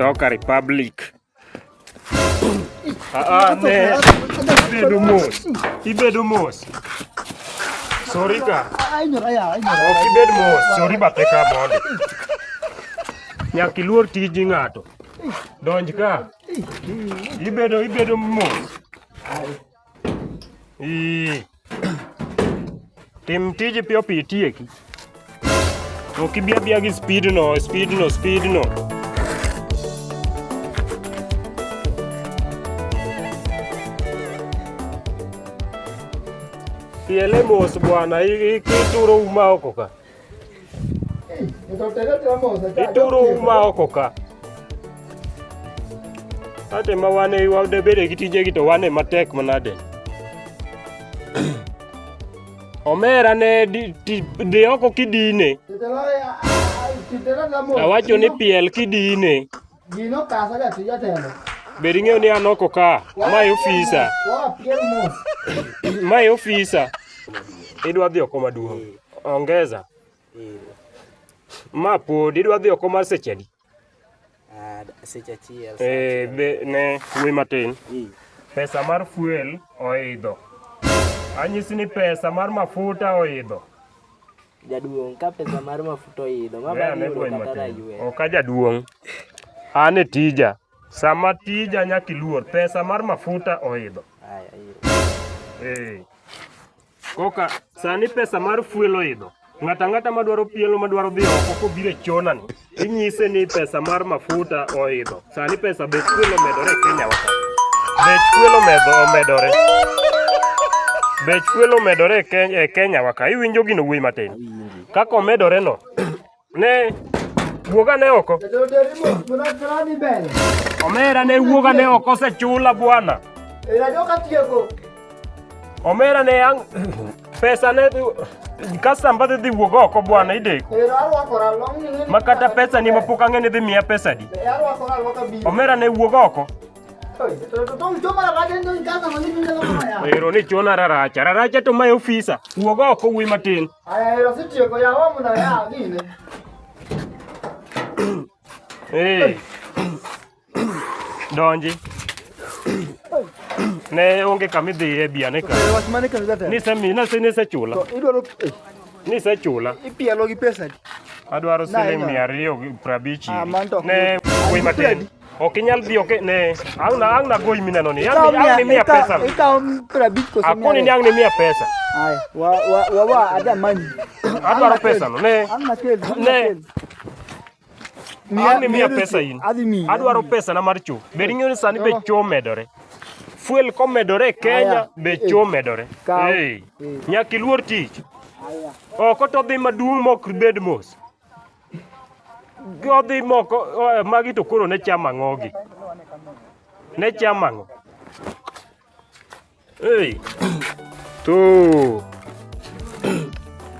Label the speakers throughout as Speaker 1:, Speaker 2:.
Speaker 1: Loka Republic. Ne. Ibedo mos. Sorry ka. Ok ibed mos. Sorry bathe ka mondo. Nyaka iluor tiji ng'ato. Donj ka. Ibedo mos. Tim tiji piyo piyo itieki. Ok ibiya gi speed no. Piele mos bwana, ituro uma oko ka. Ituro uma oko ka. Ate ma wane wade bede gi tijegi to wane matek manade. Omera ne di oko kidine. Awacho ni piel kidine.
Speaker 2: Gino kasa ga tija telo.
Speaker 1: Bedi ng'eyo ni an oko ka. Mae ofisa. Mae ofisa. Idwa dhi oko maduong'. Ongeza. Ma pod idwa dhi oko mar seche adi?
Speaker 3: Seche achiel.
Speaker 1: Ne wuoyi matin. Pesa mar fuel oidho. Anyisi ni pesa mar mafuta oidho.
Speaker 3: Jaduong' ka pesa mar mafuta oidho.
Speaker 1: Ok jaduong'. An e tija. Sama tija nyaka iluor. Pesa mar mafuta oidho. Koka sani pesa mar fuel oidho. Ng'ata madwaro pielo madwaro dhi oko kobiro e chona ni. Inyise ni pesa mar mafuta oidho. Sani pesa bech fuel omedore Kenya waka. Bech fuel omedore. Bech fuel omedore e Kenya waka. Iwinjo gino wuoyi matin. Kaka omedore no. Ne wuoga ne oko. Omera ne wuoga ne oko sechula bwana. Omera ne yang pesa ne kasamba dhi wuoga oko bwana ideko. Makata pesa ni mapok ang'e dhi miya pesa di. Omera ne wuoga oko. Ero ni chona raracha to mae ofisa. Wuoga oko wuoyi matin. Donji. Ne onge kamidhi e biane ka. Nisechula. Nisechula.
Speaker 2: Ipielo gi pesa di.
Speaker 1: Adwaro siling 250. Ne wuoyi matin. Ok inyal dhi ne ang na goyi mineno ni. Ang ni miya pesa.
Speaker 2: Ikaw 50 koso.
Speaker 1: Akoni ni ang ni miya pesa.
Speaker 2: Ay, wa ada mani.
Speaker 1: Adwaro pesa no. Ne. Ang ni miya pesa in. Adwaro pesa na mar choo. Bed ing'eyo ni sani be choo medore. Fuel komedore e Kenya be choo medore. Nyaka iluor tich. Oko to dhi maduong' mok bed mos. Godhi moko magi to koro ne chama ang'ogi. Ne chama ang'o. To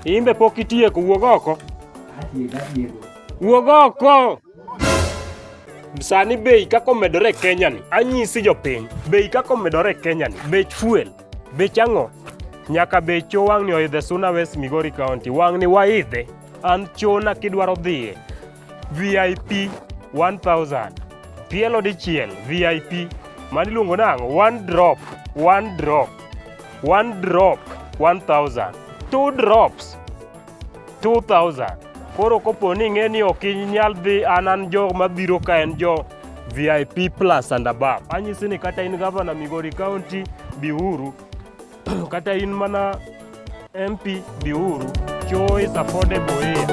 Speaker 1: imbe pok itieko wuog oko. Wuog oko. Sani bei kako medore e Kenya ni. Anyisi jopiny. Bei kako medore e Kenya ni. Bech fuel. Bech ang'o. Nyaka bech choo wang' ni oidhe Suna West Migori County. Wang' ni waidhe. An chona kidwaro dhiye. VIP 1000. Pielo dichiel VIP. Mani luongo nang'o? One drop 1000. 2 drops 2000. Koro kopo ni ng'e ni ok inyal dhi an jo mabiro ka en jo VIP plus and above. Anyisi ni kata in Governor Migori County biuru. Kata in mana MP biuru. Choo is affordable here.